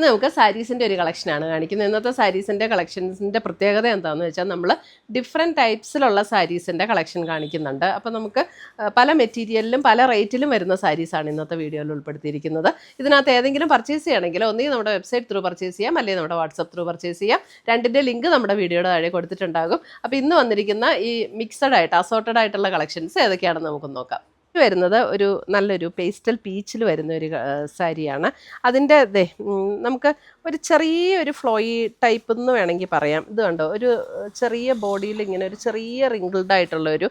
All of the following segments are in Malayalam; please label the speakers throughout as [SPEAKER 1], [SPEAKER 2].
[SPEAKER 1] നമുക്ക് സാരീസിൻ്റെ ഒരു കളക്ഷനാണ് കാണിക്കുന്നത്. ഇന്നത്തെ സാരീസിൻ്റെ കളക്ഷൻസിൻ്റെ പ്രത്യേകത എന്താണെന്ന് വെച്ചാൽ നമ്മൾ ഡിഫറെൻറ്റ് ടൈപ്സിലുള്ള സാരീസിൻ്റെ കളക്ഷൻ കാണിക്കുന്നുണ്ട്. അപ്പോൾ നമുക്ക് പല മെറ്റീരിയലിലും പല റേറ്റിലും വരുന്ന സാരീസാണ് ഇന്നത്തെ വീഡിയോയിൽ ഉൾപ്പെടുത്തിയിരിക്കുന്നത്. ഇതിനകത്ത് ഏതെങ്കിലും പർച്ചേസ് ചെയ്യണമെങ്കിൽ ഒന്നുകിൽ നമ്മുടെ വെബ്സൈറ്റ് ത്രൂ പർച്ചേസ് ചെയ്യാം, അല്ലെങ്കിൽ നമ്മുടെ വാട്സപ്പ് ത്രൂ പർച്ചേസ് ചെയ്യാം. രണ്ടിൻ്റെ ലിങ്ക് നമ്മുടെ വീഡിയോയുടെ താഴെ കൊടുത്തിട്ടുണ്ടാകും. അപ്പോൾ ഇന്ന് വന്നിരിക്കുന്ന ഈ മിക്സഡ് ആയിട്ട് അസോർട്ടഡ് ആയിട്ടുള്ള കളക്ഷൻസ് ഏതൊക്കെയാണെന്ന് നമുക്ക് നോക്കാം. വരുന്നത് ഒരു നല്ലൊരു പേസ്റ്റൽ പീച്ചിൽ വരുന്ന ഒരു സാരിയാണ്. അതിൻ്റെ നമുക്ക് ഒരു ചെറിയൊരു ഫ്ലോയി ടൈപ്പ് എന്ന് വേണമെങ്കിൽ പറയാം. ഇത് കണ്ടോ, ഒരു ചെറിയ ബോഡിയിൽ ഇങ്ങനെ ഒരു ചെറിയ റിങ്കിൾഡ് ആയിട്ടുള്ള ഒരു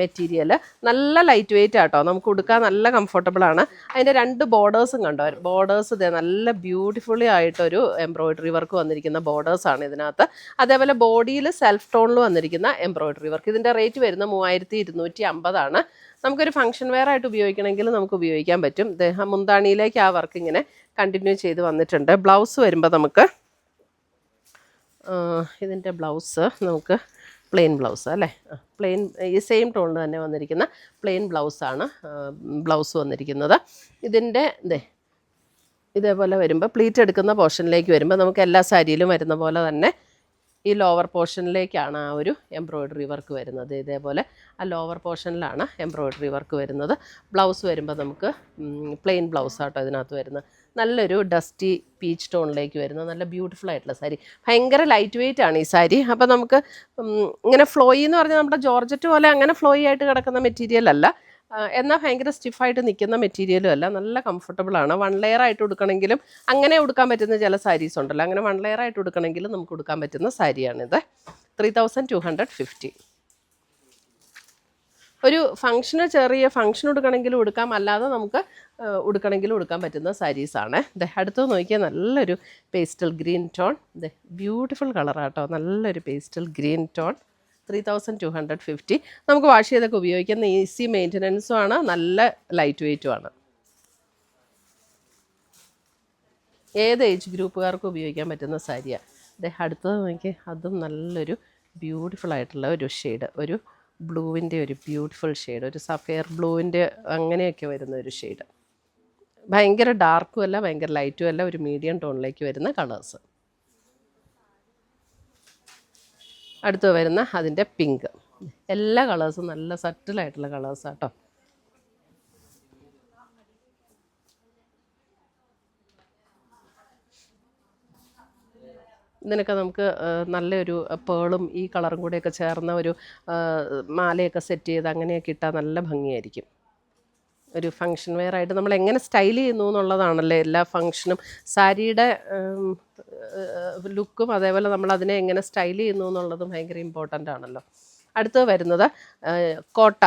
[SPEAKER 1] മെറ്റീരിയൽ, നല്ല ലൈറ്റ് വെയിറ്റ് ആട്ടോ, നമുക്ക് ഉടുക്കാൻ നല്ല കംഫർട്ടബിളാണ്. അതിൻ്റെ രണ്ട് ബോർഡേഴ്സും കണ്ടോ, ബോർഡേഴ്സ് ഇതേ നല്ല ബ്യൂട്ടിഫുള്ളി ആയിട്ടൊരു എംബ്രോയിഡറി വർക്ക് വന്നിരിക്കുന്ന ബോർഡേഴ്സാണ് ഇതിനകത്ത്. അതേപോലെ ബോഡിയിൽ സെൽഫ് ടോണിൽ വന്നിരിക്കുന്ന എംബ്രോയിഡറി വർക്ക്. ഇതിൻ്റെ റേറ്റ് വരുന്ന 3250 നമുക്കൊരു ഫംഗ്ഷൻ വെയർ ആയിട്ട് ഉപയോഗിക്കണമെങ്കിൽ നമുക്ക് ഉപയോഗിക്കാൻ പറ്റും. മുന്താണിയിലേക്ക് ആ വർക്ക് ഇങ്ങനെ കണ്ടിന്യൂ ചെയ്ത് വന്നിട്ടുണ്ട്. ബ്ലൗസ് വരുമ്പോൾ നമുക്ക് ഇതിൻ്റെ ബ്ലൗസ് നമുക്ക് പ്ലെയിൻ ബ്ലൗസ് അല്ലേ, പ്ലെയിൻ ഈ സെയിം ടോണിൽ തന്നെ വന്നിരിക്കുന്ന പ്ലെയിൻ ബ്ലൗസാണ് ബ്ലൗസ് വന്നിരിക്കുന്നത്. ഇതിൻ്റെ ഇതേപോലെ വരുമ്പോൾ പ്ലീറ്റ് എടുക്കുന്ന പോർഷനിലേക്ക് വരുമ്പോൾ നമുക്ക് എല്ലാ സാരിയിലും വരുന്ന പോലെ തന്നെ ഈ ലോവർ പോർഷനിലേക്കാണ് ആ ഒരു എംബ്രോയിഡറി വർക്ക് വരുന്നത്. ഇതേപോലെ ആ ലോവർ പോർഷനിലാണ് എംബ്രോയിഡറി വർക്ക് വരുന്നത്. ബ്ലൗസ് വരുമ്പോൾ നമുക്ക് പ്ലെയിൻ ബ്ലൗസാട്ടോ ഇതിനകത്ത് വരുന്നത്. നല്ലൊരു ഡസ്റ്റി പീച്ച് ടോണിലേക്ക് വരുന്ന നല്ല ബ്യൂട്ടിഫുൾ ആയിട്ടുള്ള സാരി. ഭയങ്കര ലൈറ്റ് വെയിറ്റ് ആണ് ഈ സാരി. അപ്പോൾ നമുക്ക് ഇങ്ങനെ ഫ്ലോയി എന്ന് പറഞ്ഞാൽ നമ്മുടെ ജോർജറ്റ് പോലെ അങ്ങനെ ഫ്ലോയി ആയിട്ട് കിടക്കുന്ന മെറ്റീരിയൽ അല്ല, എന്നാൽ ഭയങ്കര സ്റ്റിഫായിട്ട് നിൽക്കുന്ന മെറ്റീരിയലും അല്ല, നല്ല കംഫർട്ടബിളാണ്. വൺ ലെയർ ആയിട്ട് ഉടുക്കണമെങ്കിലും അങ്ങനെ ഉടുക്കാൻ പറ്റുന്ന ചില സാരീസ് ഉണ്ടല്ലോ, അങ്ങനെ വൺ ലെയർ ആയിട്ട് ഉടുക്കണമെങ്കിലും നമുക്ക് ഉടുക്കാൻ പറ്റുന്ന സാരിയാണിത്. 3250. ഒരു ഫംഗ്ഷന് ചെറിയ ഫംഗ്ഷൻ ഉടുക്കണമെങ്കിലും ഉടുക്കാം, അല്ലാതെ നമുക്ക് ഉടുക്കണമെങ്കിലും ഉടുക്കാൻ പറ്റുന്ന സാരീസാണ്. അടുത്ത് നോക്കിയാൽ നല്ലൊരു പേസ്റ്റൽ ഗ്രീൻ ടോൺ, ബ്യൂട്ടിഫുൾ കളറാട്ടോ, നല്ലൊരു പേസ്റ്റൽ ഗ്രീൻ ടോൺ. 3250. നമുക്ക് വാഷ് ചെയ്തൊക്കെ ഉപയോഗിക്കുന്ന ഈസി മെയിൻ്റനൻസും ആണ്, നല്ല ലൈറ്റ് വെയ്റ്റും ആണ്. ഏത് ഏജ് ഗ്രൂപ്പുകാർക്കും ഉപയോഗിക്കാൻ പറ്റുന്ന സാരിയാണ്. അടുത്തത് നോക്കി, അതും നല്ലൊരു ബ്യൂട്ടിഫുൾ ആയിട്ടുള്ള ഒരു ഷെയ്ഡ്, ഒരു ബ്ലൂവിൻ്റെ ഒരു ബ്യൂട്ടിഫുൾ ഷെയ്ഡ്, ഒരു സഫയർ ബ്ലൂവിൻ്റെ അങ്ങനെയൊക്കെ വരുന്ന ഒരു ഷെയ്ഡ്. ഭയങ്കര ഡാർക്കും അല്ല ഭയങ്കര ലൈറ്റും അല്ല, ഒരു മീഡിയം ടോണിലേക്ക് വരുന്ന കളേഴ്സ്. അടുത്ത് വരുന്ന അതിൻ്റെ പിങ്ക്. എല്ലാ കളേഴ്സും നല്ല സട്ടിലായിട്ടുള്ള കളേഴ്സാണ് കേട്ടോ. ഇതിനൊക്കെ നമുക്ക് നല്ലൊരു പേളും ഈ കളറും കൂടെയൊക്കെ ചേർന്ന ഒരു മാലയൊക്കെ സെറ്റ് ചെയ്ത് അങ്ങനെയൊക്കെ ഇട്ടാൽ നല്ല ഭംഗിയായിരിക്കും. ഒരു ഫങ്ഷൻ വെയർ ആയിട്ട് നമ്മൾ എങ്ങനെ സ്റ്റൈൽ ചെയ്യുന്നു എന്നുള്ളതാണല്ലേ എല്ലാ ഫങ്ഷനും. സാരിയുടെ ലുക്കും അതേപോലെ നമ്മൾ അതിനെ എങ്ങനെ സ്റ്റൈൽ ചെയ്യുന്നു എന്നുള്ളതും ഭയങ്കര ഇമ്പോർട്ടൻ്റ് ആണല്ലോ. അടുത്ത് വരുന്നത് കോട്ട,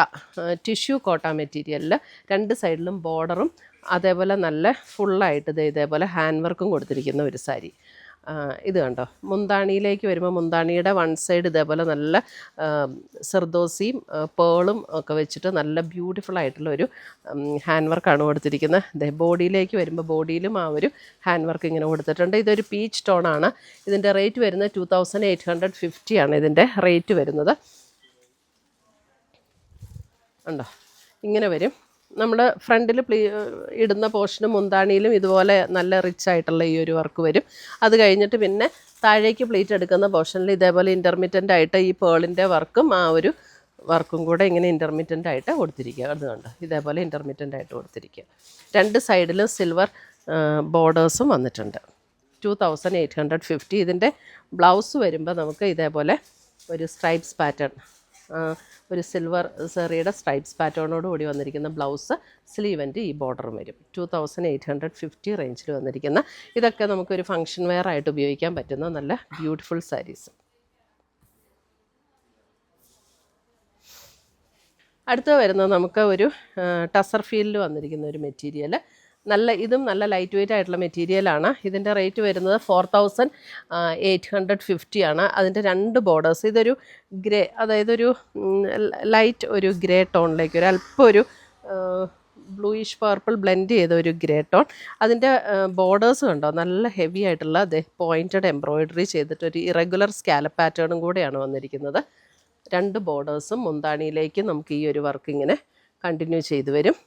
[SPEAKER 1] ടിഷ്യൂ കോട്ട മെറ്റീരിയലിൽ രണ്ട് സൈഡിലും ബോർഡറും അതേപോലെ നല്ല ഫുള്ളായിട്ട് ഇതേപോലെ ഹാൻഡ് വർക്കും കൊടുത്തിരിക്കുന്ന ഒരു സാരി. ഇത് കണ്ടോ, മുന്താണിയിലേക്ക് വരുമ്പോൾ മുന്താണിയുടെ വൺ സൈഡ് ഇതേപോലെ നല്ല സർദോസിയും പേളും ഒക്കെ വെച്ചിട്ട് നല്ല ബ്യൂട്ടിഫുൾ ആയിട്ടുള്ള ഒരു ഹാൻഡ് വർക്കാണ് കൊടുത്തിരിക്കുന്നത്. ബോഡിയിലേക്ക് വരുമ്പോൾ ബോഡിയിലും ആ ഒരു ഹാൻഡ് വർക്ക് ഇങ്ങനെ കൊടുത്തിട്ടുണ്ട്. ഇതൊരു പീച്ച് ടോണാണ്. ഇതിൻ്റെ റേറ്റ് വരുന്നത് 2850 ആണ് ഇതിൻ്റെ റേറ്റ് വരുന്നത്. ഉണ്ടോ, ഇങ്ങനെ വരും. നമ്മൾ ഫ്രണ്ടിൽ ഇടുന്ന പോർഷനും മുന്താണിയിലും ഇതുപോലെ നല്ല റിച്ച് ആയിട്ടുള്ള ഈ ഒരു വർക്ക് വരും. അത് കഴിഞ്ഞിട്ട് പിന്നെ താഴേക്ക് പ്ലീറ്റ് എടുക്കുന്ന പോർഷനിൽ ഇതേപോലെ ഇൻ്റർമീഡിയൻ്റ് ആയിട്ട് ഈ പേളിൻ്റെ വർക്കും ആ ഒരു വർക്കും കൂടെ ഇങ്ങനെ ഇൻ്റർമീഡിയൻ്റ് ആയിട്ട് കൊടുത്തിരിക്കുക. അത് കണ്ടോ, ഇതേപോലെ ഇൻ്റർമീഡിയൻ്റ് ആയിട്ട് കൊടുത്തിരിക്കുക. രണ്ട് സൈഡിലും സിൽവർ ബോർഡേഴ്സും വന്നിട്ടുണ്ട്. 2850. ഇതിൻ്റെ ബ്ലൗസ് വരുമ്പോൾ നമുക്ക് ഇതേപോലെ ഒരു സ്ട്രൈപ്സ് പാറ്റേൺ, ഒരു സിൽവർ സെറിയുടെ സ്ട്രൈപ്സ് പാറ്റേണോട് കൂടി വന്നിരിക്കുന്ന ബ്ലൗസ്, സ്ലീവൻ്റെ ഈ ബോർഡറും വരും. 2850 റേഞ്ചിൽ വന്നിരിക്കുന്ന ഇതൊക്കെ നമുക്കൊരു ഫങ്ഷൻ വെയർ ആയിട്ട് ഉപയോഗിക്കാൻ പറ്റുന്ന നല്ല ബ്യൂട്ടിഫുൾ സാരീസ്. അടുത്ത് വരുന്നത് നമുക്ക് ഒരു ടസർ ഫീൽഡിൽ വന്നിരിക്കുന്ന ഒരു മെറ്റീരിയൽ. ഇതും നല്ല ലൈറ്റ് വെയിറ്റ് ആയിട്ടുള്ള മെറ്റീരിയലാണ്. ഇതിൻ്റെ റേറ്റ് വരുന്നത് 4850 ആണ്. അതിൻ്റെ രണ്ട് ബോർഡേഴ്സ്, ഇതൊരു ഗ്രേ, അതായത് ഒരു ലൈറ്റ് ഒരു ഗ്രേ ടോണിലേക്ക് ഒരു അല്പം ഒരു ബ്ലൂയിഷ് പർപ്പിൾ ബ്ലെൻഡ് ചെയ്ത ഒരു ഗ്രേ ടോൺ. അതിൻ്റെ ബോർഡേഴ്സ് കണ്ടോ, നല്ല ഹെവി ആയിട്ടുള്ള പോയിൻറ്റഡ് എംബ്രോയിഡറി ചെയ്തിട്ട് ഒരു ഇറഗുലർ സ്കാലപ്പ് പാറ്റേണും കൂടെയാണ് വന്നിരിക്കുന്നത്. രണ്ട് ബോർഡേഴ്സും മുന്താണിയിലേക്ക് നമുക്ക് ഈ ഒരു വർക്ക് ഇങ്ങനെ കണ്ടിന്യൂ ചെയ്ത് വരും.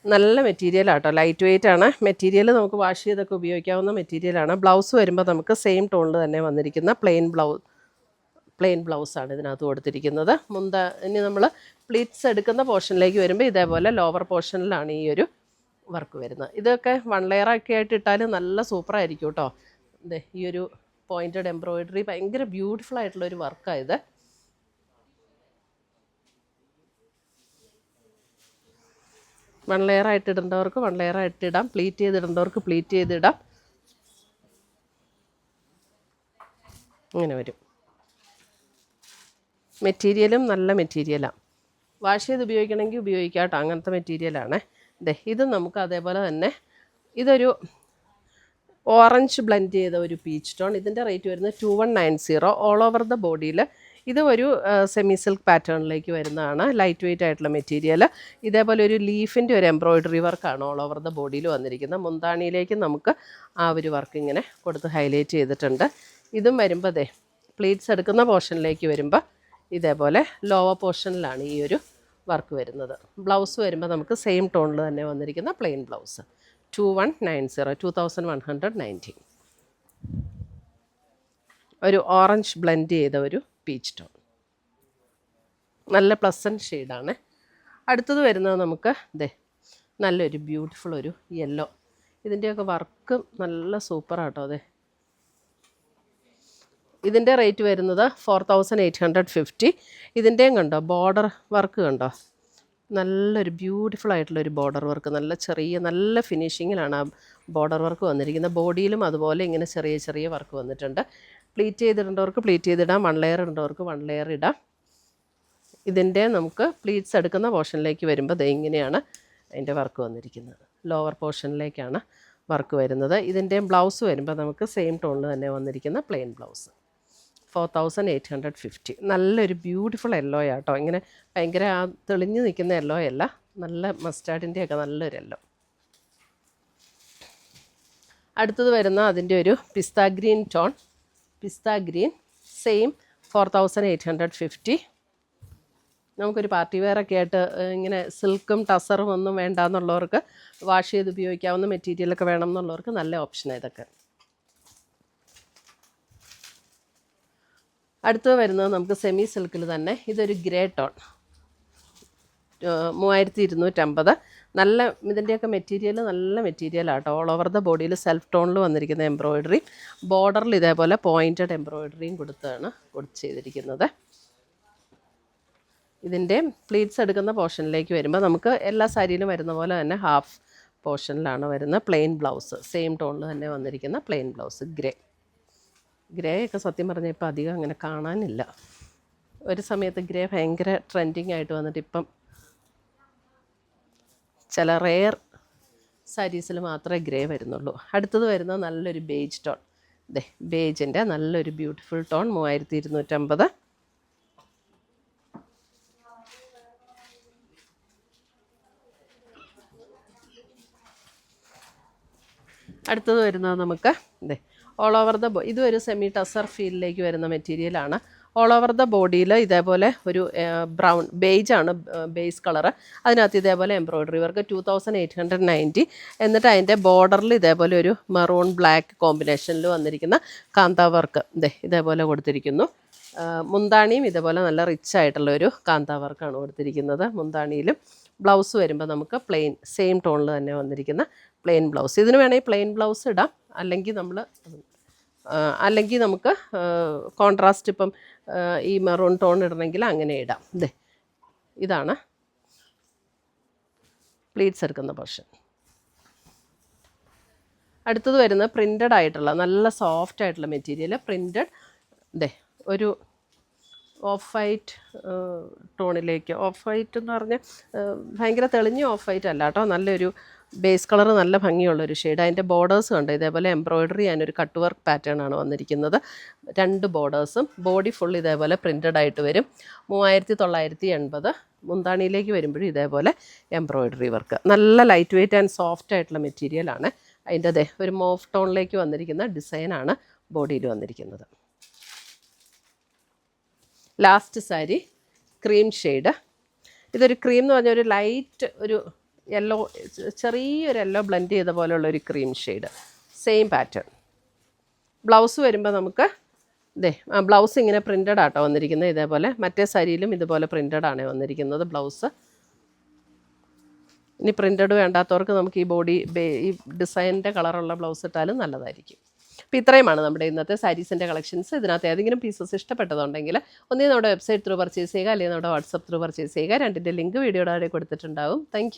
[SPEAKER 1] നല്ല മെറ്റീരിയലാട്ടോ, ലൈറ്റ് വെയിറ്റ് ആണ് മെറ്റീരിയൽ. നമുക്ക് വാഷ് ചെയ്തൊക്കെ ഉപയോഗിക്കാവുന്ന മെറ്റീരിയലാണ്. ബ്ലൗസ് വരുമ്പോൾ നമുക്ക് സെയിം ടോണിൽ തന്നെ വന്നിരിക്കുന്ന പ്ലെയിൻ ബ്ലൗസാണ് ഇതിനകത്ത് കൊടുത്തിരിക്കുന്നത്. ഇനി നമ്മൾ പ്ലീറ്റ്സ് എടുക്കുന്ന പോർഷനിലേക്ക് വരുമ്പോൾ ഇതേപോലെ ലോവർ പോർഷനിലാണ് ഈ ഒരു വർക്ക് വരുന്നത്. ഇതൊക്കെ 1 ലെയറൊക്കെ ആയിട്ട് ഇട്ടാൽ നല്ല സൂപ്പറായിരിക്കും കേട്ടോ. അതെ, ഈ ഒരു പോയിൻറ്റഡ് എംബ്രോയിഡറി ഭയങ്കര ബ്യൂട്ടിഫുൾ ആയിട്ടുള്ളൊരു വർക്കാണ് ഇത്. വൺ ലെയർ ആയിട്ട് ഇടേണ്ടവർക്ക് 1 ലെയർ ആയിട്ട് ഇടാം, പ്ലീറ്റ് ചെയ്തിടേണ്ടവർക്ക് പ്ലീറ്റ് ചെയ്തിടാം. ഇങ്ങനെ വരും. മെറ്റീരിയലും നല്ല മെറ്റീരിയലാണ്. വാഷ് ചെയ്ത് ഉപയോഗിക്കണമെങ്കിൽ ഉപയോഗിക്കാം കേട്ടോ, അങ്ങനത്തെ മെറ്റീരിയലാണ്. ഇത് നമുക്ക് അതേപോലെ തന്നെ ഇതൊരു ഓറഞ്ച് ബ്ലെൻഡ് ചെയ്ത ഒരു പീച്ച് ടോൺ. ഇതിൻ്റെ റേറ്റ് വരുന്നത് 2190. ഓൾ ഓവർ ദ ബോഡിയിൽ ഇത് ഒരു സെമി സിൽക്ക് പാറ്റേണിലേക്ക് വരുന്നതാണ്. ലൈറ്റ് വെയിറ്റ് ആയിട്ടുള്ള മെറ്റീരിയൽ. ഇതേപോലെ ഒരു ലീഫിൻ്റെ ഒരു എംബ്രോയിഡറി വർക്കാണ് ഓൾ ഓവർ ദ ബോഡിയിൽ വന്നിരിക്കുന്നത്. മുന്താണിയിലേക്ക് നമുക്ക് ആ ഒരു വർക്ക് ഇങ്ങനെ കൊടുത്ത് ഹൈലൈറ്റ് ചെയ്തിട്ടുണ്ട്. ഇതും വരുമ്പോൾ പ്ലീറ്റ്സ് എടുക്കുന്ന പോർഷനിലേക്ക് വരുമ്പോൾ ഇതേപോലെ ലോവർ പോർഷനിലാണ് ഈ ഒരു വർക്ക് വരുന്നത്. ബ്ലൗസ് വരുമ്പോൾ നമുക്ക് സെയിം ടോണിൽ തന്നെ വന്നിരിക്കുന്ന പ്ലെയിൻ ബ്ലൗസ്. 2190. ഒരു ഓറഞ്ച് ബ്ലെൻഡ് ചെയ്ത ഒരു പീച്ച് ടോൺ, നല്ല പ്ലസൻറ്റ് ഷെയ്ഡാണ്. അടുത്തത് വരുന്നത് നമുക്ക് നല്ലൊരു ബ്യൂട്ടിഫുൾ ഒരു യെല്ലോ. ഇതിൻ്റെയൊക്കെ വർക്ക് നല്ല സൂപ്പറാട്ടോ. ഇതിൻ്റെ റേറ്റ് വരുന്നത് 4850. ഇതിൻ്റെയും കണ്ടോ ബോർഡർ വർക്ക് കണ്ടോ, നല്ലൊരു ബ്യൂട്ടിഫുൾ ആയിട്ടുള്ളൊരു ബോർഡർ വർക്ക്. നല്ല ഫിനിഷിങ്ങിലാണ് ആ ബോർഡർ വർക്ക് വന്നിരിക്കുന്നത്. ബോഡിയിലും അതുപോലെ ഇങ്ങനെ ചെറിയ വർക്ക് വന്നിട്ടുണ്ട്. പ്ലീറ്റ് ചെയ്തിടേണ്ടവർക്ക് പ്ലീറ്റ് ചെയ്തിടാം, 1 ലെയർ ഇടേണ്ടവർക്ക് 1 ലെയർ ഇടാം. ഇതിൻ്റെ നമുക്ക് പ്ലീറ്റ്സ് എടുക്കുന്ന പോർഷനിലേക്ക് വരുമ്പോൾ ഇങ്ങനെയാണ് അതിൻ്റെ വർക്ക് വന്നിരിക്കുന്നത്. ലോവർ പോർഷനിലേക്കാണ് വർക്ക് വരുന്നത്. ഇതിൻ്റെയും ബ്ലൗസ് വരുമ്പോൾ നമുക്ക് സെയിം ടോണിൽ തന്നെ വന്നിരിക്കുന്ന പ്ലെയിൻ ബ്ലൗസ്. 4850. നല്ലൊരു ബ്യൂട്ടിഫുൾ യെല്ലോ ആട്ടോ. ഇങ്ങനെ ഭയങ്കര തെളിഞ്ഞു നിൽക്കുന്ന യെല്ലോ അല്ല, നല്ല മസ്റ്റാർഡിൻ്റെയൊക്കെ നല്ലൊരു യെല്ലോ. അടുത്തത് വരുന്ന അതിൻ്റെ ഒരു പിസ്ത ഗ്രീൻ ടോൺ. പിസ്ത ഗ്രീൻ സെയിം 4850. നമുക്കൊരു പാർട്ടി വെയറൊക്കെ ആയിട്ട് ഇങ്ങനെ സിൽക്കും ടസറും ഒന്നും വേണ്ടാന്നുള്ളവർക്ക്, വാഷ് ചെയ്ത് ഉപയോഗിക്കാവുന്ന മെറ്റീരിയലൊക്കെ വേണം എന്നുള്ളവർക്ക് നല്ല ഓപ്ഷനാണ് ഇതൊക്കെ. അടുത്തത് വരുന്നത് നമുക്ക് സെമി സിൽക്കിൽ തന്നെ ഇതൊരു ഗ്രേ ടോൺ. 3250. നല്ല ഇതിൻ്റെയൊക്കെ മെറ്റീരിയൽ നല്ല മെറ്റീരിയലാട്ടോ. ഓൾ ഓവർ ദ ബോഡിയിൽ സെൽഫ് ടോണിൽ വന്നിരിക്കുന്ന എംബ്രോയിഡറി, ബോർഡറിൽ ഇതേപോലെ പോയിൻറ്റഡ് എംബ്രോയിഡറിയും കൊടുത്താണ് ചെയ്തിരിക്കുന്നത്. ഇതിൻ്റെ പ്ലീറ്റ്സ് എടുക്കുന്ന പോർഷനിലേക്ക് വരുമ്പോൾ നമുക്ക് എല്ലാ സാരിയിലും വരുന്ന പോലെ തന്നെ ഹാഫ് പോർഷനിലാണ് വരുന്ന പ്ലെയിൻ ബ്ലൗസ്. സെയിം ടോണിൽ തന്നെ വന്നിരിക്കുന്ന പ്ലെയിൻ ബ്ലൗസ്. ഗ്രേ ഒക്കെ സത്യം പറഞ്ഞാൽ ഇപ്പം അധികം അങ്ങനെ കാണാനില്ല. ഒരു സമയത്ത് ഗ്രേ ഭയങ്കര ട്രെൻഡിങ് ആയിട്ട് വന്നിട്ട് ഇപ്പം ചില റെയർ സാരീസിൽ മാത്രമേ ഗ്രേ വരുന്നുള്ളൂ. അടുത്തത് വരുന്ന നല്ലൊരു ബേജ് ടോൺ. ബേജിൻ്റെ നല്ലൊരു ബ്യൂട്ടിഫുൾ ടോൺ. 3250. അടുത്തത് വരുന്നത് നമുക്ക് ഓൾ ഓവർ ദ ഇതും ഒരു സെമി ടസർ ഫീലിലേക്ക് വരുന്ന മെറ്റീരിയലാണ്. ഓൾ ഓവർ ദ ബോഡിയിൽ ഇതേപോലെ ഒരു ബ്രൗൺ ബേജാണ് ബേസ് കളറ്. അതിനകത്ത് ഇതേപോലെ എംബ്രോയ്ഡറി വർക്ക്. 2890. എന്നിട്ട് അതിൻ്റെ ബോർഡറിൽ ഇതേപോലെ ഒരു മെറൂൺ ബ്ലാക്ക് കോമ്പിനേഷനിൽ വന്നിരിക്കുന്ന കാന്ത വർക്ക് ഇതേപോലെ കൊടുത്തിരിക്കുന്നു. മുന്താണിയും ഇതേപോലെ നല്ല റിച്ച് ആയിട്ടുള്ള ഒരു കാന്ത വർക്കാണ് കൊടുത്തിരിക്കുന്നത് മുന്താണിയിലും. ബ്ലൗസ് വരുമ്പോൾ നമുക്ക് പ്ലെയിൻ സെയിം ടോണിൽ തന്നെ വന്നിരിക്കുന്ന പ്ലെയിൻ ബ്ലൗസ്. ഇതിന് വേണമെങ്കിൽ പ്ലെയിൻ ബ്ലൗസ് ഇടാം, അല്ലെങ്കിൽ നമുക്ക് കോൺട്രാസ്റ്റ് ഇപ്പം ഈ മെറൂൺ ടോൺ ഇടണമെങ്കിൽ അങ്ങനെ ഇടാം. ഇതാണ് പ്ലീറ്റ്സ് എടുക്കുന്ന പോർഷൻ. അടുത്തത് വരുന്നത് പ്രിൻ്റഡ് ആയിട്ടുള്ള നല്ല സോഫ്റ്റ് ആയിട്ടുള്ള മെറ്റീരിയൽ. പ്രിൻ്റഡ് ഒരു ഓഫ് വൈറ്റ് ടോണിലേക്ക്. ഓഫ് വൈറ്റ് എന്ന് പറഞ്ഞാൽ ഭയങ്കര തെളിഞ്ഞ ഓഫ് വൈറ്റ് അല്ല കേട്ടോ, നല്ലൊരു ബേസ് കളർ, നല്ല ഭംഗിയുള്ളൊരു ഷെയ്ഡ്. അതിൻ്റെ ബോർഡേഴ്സ് ഉണ്ട് ഇതേപോലെ എംബ്രോയ്ഡറി അതിനൊരു കട്ട് വർക്ക് പാറ്റേൺ ആണ് വന്നിരിക്കുന്നത്. 2 ബോർഡേഴ്സും. ബോഡി ഫുൾ ഇതേപോലെ പ്രിൻ്റഡ് ആയിട്ട് വരും. 3980. മുന്താണിയിലേക്ക് വരുമ്പോഴും ഇതേപോലെ എംബ്രോയ്ഡറി വർക്ക്. നല്ല ലൈറ്റ് വെയ്റ്റ് ആൻഡ് സോഫ്റ്റ് ആയിട്ടുള്ള മെറ്റീരിയലാണ്. അതിൻ്റെ ഒരു മോഫ് ടോണിലേക്ക് വന്നിരിക്കുന്ന ഡിസൈനാണ് ബോഡിയിൽ വന്നിരിക്കുന്നത്. Last sari cream shade. ഇതൊരു ക്രീം എന്ന് പറഞ്ഞാൽ ഒരു ലൈറ്റ് ഒരു യെല്ലോ, ചെറിയൊരു യെല്ലോ ബ്ലെൻഡ് ചെയ്ത പോലെയുള്ളൊരു cream shade, same pattern. Blouse വരുമ്പോൾ നമുക്ക് ബ്ലൗസ് ഇങ്ങനെ പ്രിൻറ്റഡ് ആട്ടോ വന്നിരിക്കുന്നത്. ഇതേപോലെ മറ്റേ സാരിയിലും ഇതുപോലെ പ്രിൻറ്റഡ് ആണ് വന്നിരിക്കുന്നത് ബ്ലൗസ്. ഇനി പ്രിൻറ്റഡ് വേണ്ടാത്തവർക്ക് നമുക്ക് ഈ ഡിസൈനിൻ്റെ കളറുള്ള ബ്ലൗസ് ഇട്ടാലും നല്ലതായിരിക്കും. അപ്പോൾ ഇത്രയുമാണ് നമ്മുടെ ഇന്നത്തെ സാരീസിൻ്റെ കളക്ഷൻസ്. ഇതിനകത്ത് ഏതെങ്കിലും പീസസ് ഇഷ്ടപ്പെട്ടതുണ്ടെങ്കിൽ ഒന്നേ നമ്മുടെ വെബ്സൈറ്റ് ത്രൂ പർച്ചേസ് ചെയ്യുക, അല്ലെങ്കിൽ നമ്മുടെ വാട്സപ്പ് ത്രൂ പർച്ചേസ് ചെയ്യുക. രണ്ടിൻ്റെ ലിങ്ക് വീഡിയോയുടെ താഴെ കൊടുത്തിട്ടുണ്ടാവും. താങ്ക്